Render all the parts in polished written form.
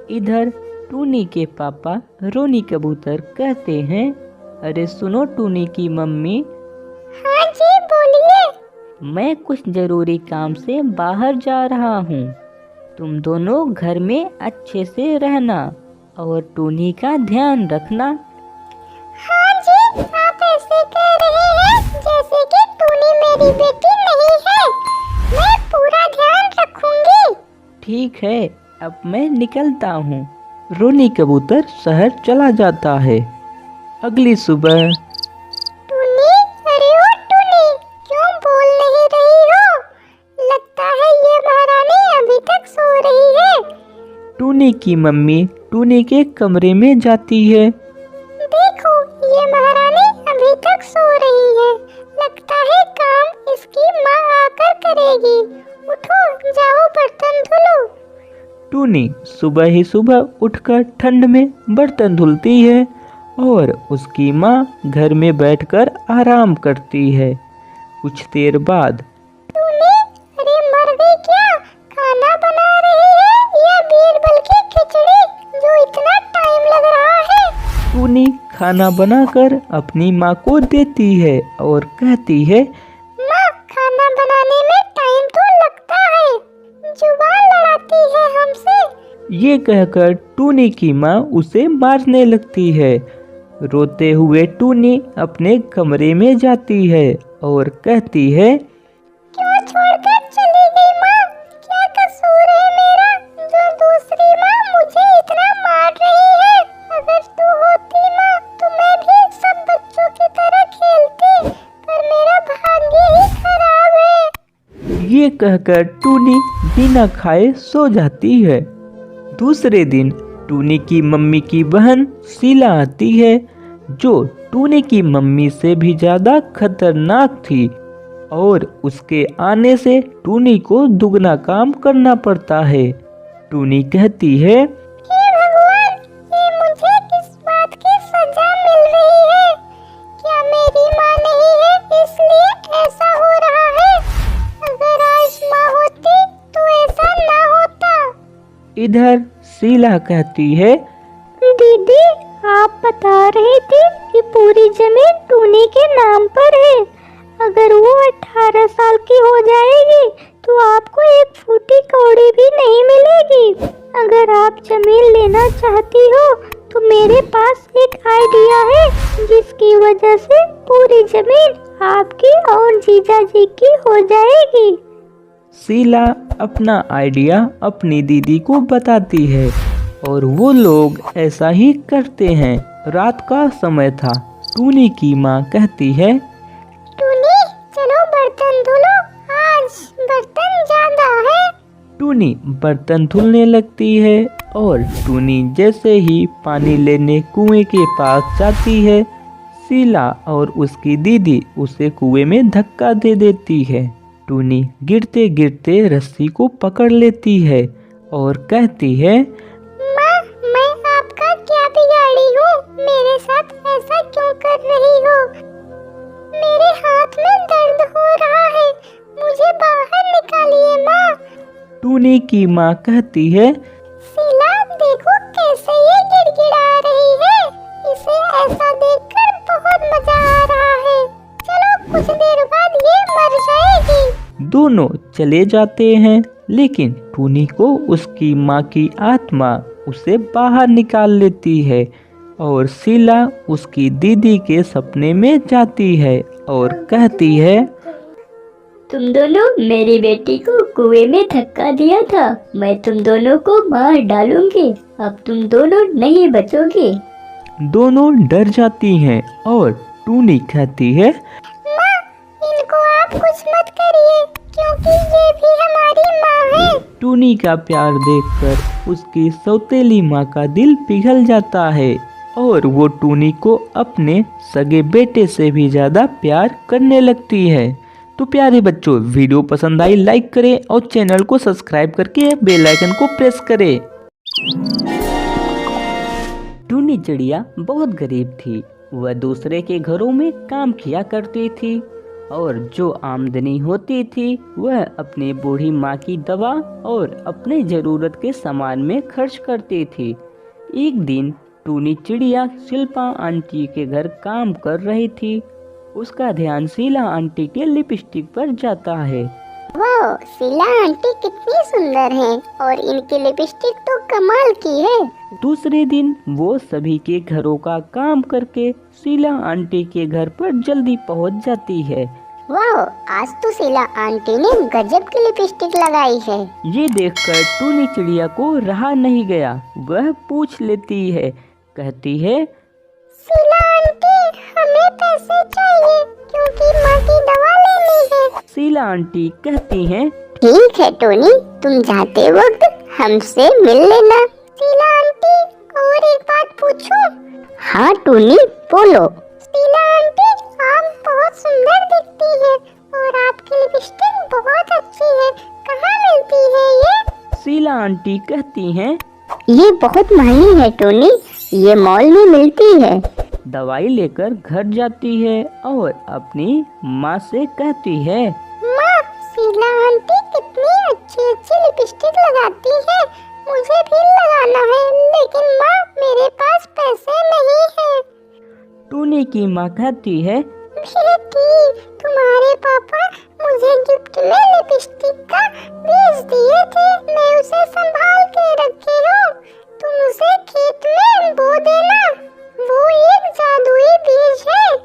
इधर टूनी के पापा रोनी कबूतर कहते हैं, अरे सुनो टूनी की मम्मी, हाँ जी बोलिए। मैं कुछ जरूरी काम से बाहर जा रहा हूँ। तुम दोनों घर में अच्छे से रहना और टूनी का ध्यान रखना। हाँ जी, आप ऐसे कह रहे हैं जैसे कि टूनी मेरी बेटी नहीं है। मैं पूरा ध्यान रखूंगी। ठीक है, अब मैं निकलता हूँ। रोनी कबूतर शहर चला जाता है। अगली सुबह टूनी, अरे ओ टूनी, क्यों बोल नहीं रही हो? लगता है ये महारानी अभी तक सो रही है। टूनी की मम्मी टूनी के कमरे में जाती है। देखो, ये महारानी अभी तक सो रही है। लगता है काम इसकी माँ आकर करेगी। उठो, जाओ बर्तन धुलो। टूनी सुबह ही सुबह उठकर ठंड में बर्तन धुलती है और उसकी माँ घर में बैठकर आराम करती है। कुछ देर बाद टूनी, अरे मर गई क्या? खाना बना रही है या बीरबल की खिचड़ी जो इतना टाइम लग रहा है? टूनी खाना बनाकर अपनी माँ को देती है और कहती है, माँ, खाना बनाने में टाइम तो लगता है। जुबान लड़ाती है हमसे। ये कहकर टूनी की माँ उसे मारने लगती है। रोते हुए टूनी अपने कमरे में जाती है और कहती है, क्यों छोड़कर चली गई माँ? क्या कसूर है मेरा जो दूसरी माँ मुझे इतना मार रही है? अगर तू होती माँ तो मैं भी सब बच्चों की तरह खेलती, पर मेरा भाग्य ही खराब है। ये कहकर टूनी बिना खाए सो जाती है। दूसरे दिन टूनी की मम्मी की बहन शीला आती है, जो टूनी की मम्मी से भी ज्यादा खतरनाक थी और उसके आने से टूनी को दुगना काम करना पड़ता है। टूनी कहती है, हे भगवान, ये मुझे किस बात की सजा मिल रही है? क्या मेरी माँ नहीं है इसलिए ऐसा हो रहा है? अगर आज माँ होती तो ऐसा ना होता। इधर शीला कहती है, दीदी, आप बता रही थी कि पूरी जमीन टूनी के नाम पर है। अगर वो 18 साल की हो जाएगी तो आपको एक फूटी कौड़ी भी नहीं मिलेगी। अगर आप जमीन लेना चाहती हो तो मेरे पास एक आइडिया है जिसकी वजह से पूरी जमीन आपकी और जीजा जी की हो जाएगी। शीला अपना आइडिया अपनी दीदी को बताती है और वो लोग ऐसा ही करते हैं। रात का समय था। टूनी की माँ कहती है, टूनी, चलो बर्तन धुलो, आज बर्तन ज्यादा है। टूनी बर्तन धुलने लगती है और टूनी जैसे ही पानी लेने कुएं के पास जाती है, शीला और उसकी दीदी उसे कुएं में धक्का दे देती है। टूनी गिरते गिरते रस्सी को पकड़ लेती है और कहती है, माँ, मैं आपका क्या बिगाड़ी हूँ? मेरे साथ ऐसा क्यों कर रही हो? मेरे हाथ में दर्द हो रहा है, मुझे बाहर निकालिए माँ। टूनी की माँ कहती है, शीला, देखो कैसे ये गिड़गिड़ा रही है। इसे ऐसा देखकर बहुत मजा आ रहा है। चलो, कुछ देर बाद ये मर जाएगी। दोनों चले जाते हैं, लेकिन टूनी को उसकी माँ की आत्मा उसे बाहर निकाल लेती है और शीला उसकी दीदी के सपने में जाती है और कहती है, तुम दोनों मेरी बेटी को कुएं में धक्का दिया था। मैं तुम दोनों को मार डालूंगी। अब तुम दोनों नहीं बचोगे। दोनों डर जाती हैं और टूनी कहती है, माँ, इनको आप कुछ मत करिए क्योंकि ये भी हमारी माँ है। टूनी का प्यार देखकर उसकी सौतेली माँ का दिल पिघल जाता है और वो टूनी को अपने सगे बेटे से भी ज्यादा प्यार करने लगती है। तो प्यारे बच्चों, वीडियो पसंद आई लाइक करें और चैनल को सब्सक्राइब करके बेल आइकन को प्रेस करें। टूनी चिड़िया बहुत गरीब थी। वह दूसरे के घरों में काम किया करती थी और जो आमदनी होती थी वह अपनी बूढ़ी माँ की दवा और अपने ज़रूरत के सामान में खर्च करती थी। एक दिन टूनी चिड़िया शिल्पा आंटी के घर काम कर रही थी। उसका ध्यान शीला आंटी के लिपस्टिक पर जाता है। वाह, शीला आंटी कितनी सुंदर हैं और इनकी लिपस्टिक तो कमाल की है। दूसरे दिन वो सभी के घरों का काम करके शीला आंटी के घर पर जल्दी पहुंच जाती है। वाह, आज तो शीला आंटी ने गजब की लिपस्टिक लगाई है। ये देखकर टूनी चिड़िया को रहा नहीं गया। वह पूछ लेती है, कहती है, शीला आंटी, हमें पैसे चाहिए क्योंकि माँ की दवा लेनी है। शीला आंटी कहती हैं, ठीक है टोनी, तुम जाते वक्त हमसे मिल लेना। शीला आंटी, और एक बात पूछूं? हाँ टोनी, बोलो। शीला आंटी, आप बहुत सुंदर दिखती हैं और आपकी लिपस्टिक बहुत अच्छी है। कहाँ मिलती है ये? शीला आंटी कहती हैं, ये बहुत महंगी है टोनी, ये मॉल में मिलती है। दवाई लेकर घर जाती है और अपनी माँ से कहती है, माँ, शीला आंटी कितनी अच्छी अच्छी लिपस्टिक लगाती है, मुझे भी लगाना है, लेकिन माँ मेरे पास पैसे नहीं है। टूनी की माँ कहती है, बेटी, तुम्हारे पापा मुझे गिफ्ट में लिपस्टिक का बीज दिए थे, मैं उसे संभाल के रखी हूँ, तुम उसे खेत में बो देना, वो एक जादुई बीज है।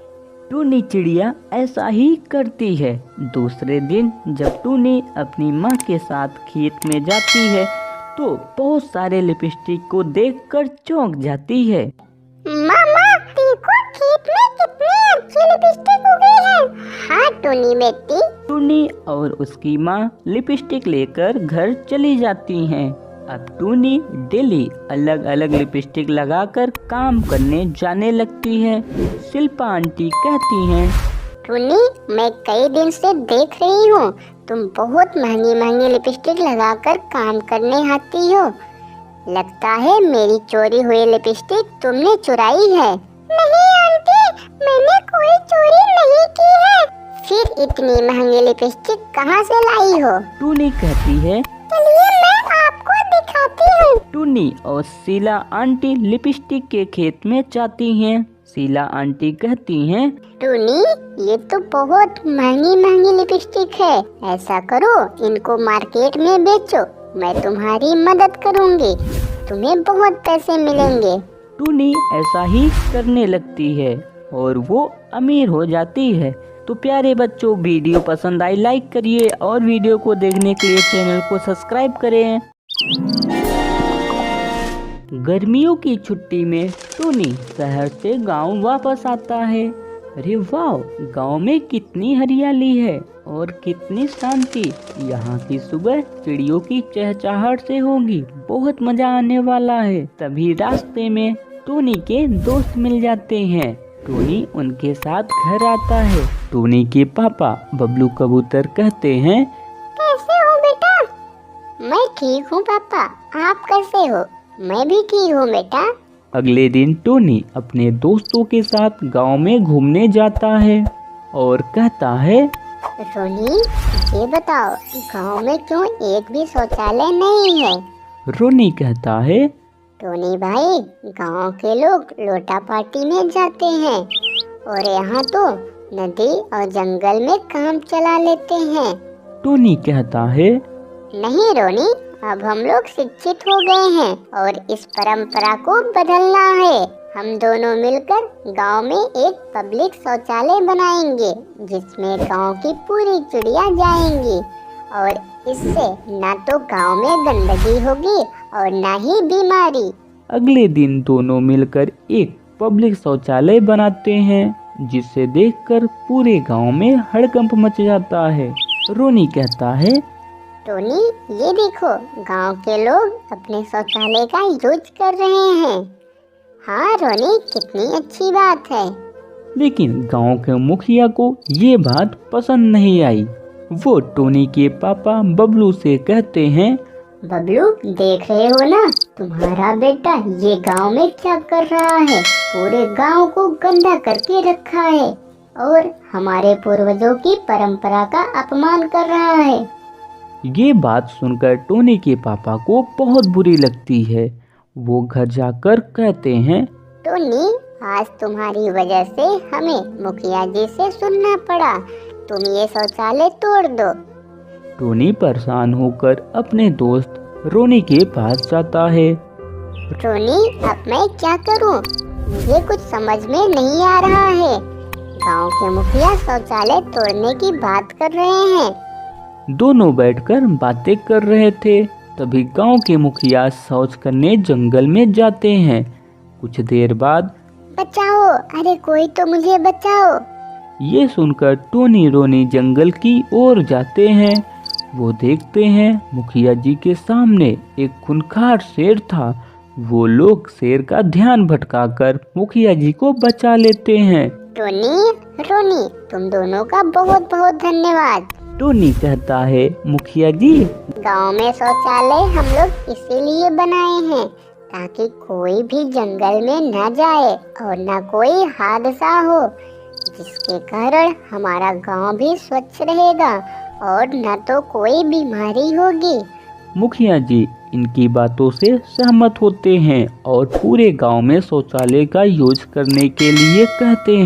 टूनी चिड़िया ऐसा ही करती है। दूसरे दिन जब टूनी अपनी माँ के साथ खेत में जाती है तो बहुत सारे लिपस्टिक को देखकर चौंक जाती है। मामा, देखो खेत में कितनी अच्छी लिपस्टिक उगी है। हाँ टोनी बेटी। टूनी और उसकी माँ लिपस्टिक लेकर घर चली जाती हैं। अब टूनी डेली अलग अलग लिपस्टिक लगाकर काम करने जाने लगती है। शिल्पा आंटी कहती हैं, टोनी, मैं कई दिन से देख रही हूँ, तुम बहुत महंगी महंगी लिपस्टिक लगाकर काम करने आती हो। लगता है मेरी चोरी हुई लिपस्टिक तुमने चुराई है। नहीं आंटी, मैंने कोई चोरी नहीं की है। फिर इतनी महंगी लिपस्टिक कहाँ से लाई हो? टूनी कहती है, चलिए मैं आपको दिखाती हूँ। टूनी और शीला आंटी लिपस्टिक के खेत में जाती हैं। शीला आंटी कहती हैं, टूनी, ये तो बहुत महंगी महंगी लिपस्टिक है, ऐसा करो इनको मार्केट में बेचो, मैं तुम्हारी मदद करूँगी, तुम्हें बहुत पैसे मिलेंगे। टूनी ऐसा ही करने लगती है और वो अमीर हो जाती है। तो प्यारे बच्चों, वीडियो पसंद आई लाइक करिए और वीडियो को देखने के लिए चैनल को सब्सक्राइब करें। गर्मियों की छुट्टी में टूनी शहर से गांव वापस आता है। अरे वाह, गांव में कितनी हरियाली है और कितनी शांति। यहाँ की सुबह चिड़ियों की चहचहाहट से होगी, बहुत मजा आने वाला है। तभी रास्ते में टूनी के दोस्त मिल जाते हैं। टूनी उनके साथ घर आता है। टूनी के पापा बबलू कबूतर कहते हैं, कैसे हो बेटा? मैं ठीक हूँ पापा, आप कैसे हो? मैं भी ठीक हूँ बेटा। अगले दिन टोनी अपने दोस्तों के साथ गांव में घूमने जाता है और कहता है, रोनी, ये बताओ गांव में क्यों एक भी शौचालय नहीं है? रोनी कहता है, टोनी भाई, गांव के लोग लोटा पार्टी में जाते हैं और यहाँ तो नदी और जंगल में काम चला लेते हैं। टोनी कहता है, नहीं रोनी, अब हम लोग शिक्षित हो गए हैं और इस परंपरा को बदलना है। हम दोनों मिलकर गांव में एक पब्लिक शौचालय बनाएंगे जिसमें गांव की पूरी चिड़िया जाएंगी और इससे ना तो गांव में गंदगी होगी और ना ही बीमारी। अगले दिन दोनों मिलकर एक पब्लिक शौचालय बनाते हैं जिसे देखकर पूरे गांव में हड़कंप मच जाता है। रोनी कहता है, टोनी, ये देखो गांव के लोग अपने शौचालय का यूज कर रहे हैं। हाँ रोनी, कितनी अच्छी बात है। लेकिन गांव के मुखिया को ये बात पसंद नहीं आई। वो टोनी के पापा बबलू से कहते हैं, बबलू, देख रहे हो ना, तुम्हारा बेटा ये गांव में क्या कर रहा है? पूरे गांव को गंदा करके रखा है। और हमारे पूर्वजों की परंपरा का अपमान कर रहा है। ये बात सुनकर टोनी के पापा को बहुत बुरी लगती है। वो घर जाकर कहते हैं, टोनी, आज तुम्हारी वजह से हमें मुखिया जी से सुनना पड़ा। तुम ये शौचालय तोड़ दो। टोनी परेशान होकर अपने दोस्त रोनी के पास जाता है। टोनी, अब मैं क्या करूं? मुझे कुछ समझ में नहीं आ रहा है। गांव के मुखिया शौचालय तोड़ने की बात कर रहे हैं। दोनों बैठकर बातें कर रहे थे। तभी गांव के मुखिया शौच करने जंगल में जाते हैं। कुछ देर बाद, बचाओ, अरे कोई तो मुझे बचाओ। ये सुनकर टोनी रोनी जंगल की ओर जाते हैं। वो देखते हैं मुखिया जी के सामने एक खूंखार शेर था। वो लोग शेर का ध्यान भटकाकर मुखिया जी को बचा लेते हैं। टोनी, रोनी, तुम दोनों का बहुत बहुत धन्यवाद। टोनी कहता है, मुखिया जी, गांव में शौचालय हम लोग इसीलिए बनाए हैं ताकि कोई भी जंगल में न जाए और न कोई हादसा हो, जिसके कारण हमारा गांव भी स्वच्छ रहेगा और न तो कोई बीमारी होगी। मुखिया जी इनकी बातों से सहमत होते हैं और पूरे गांव में शौचालय का यूज करने के लिए कहते हैं।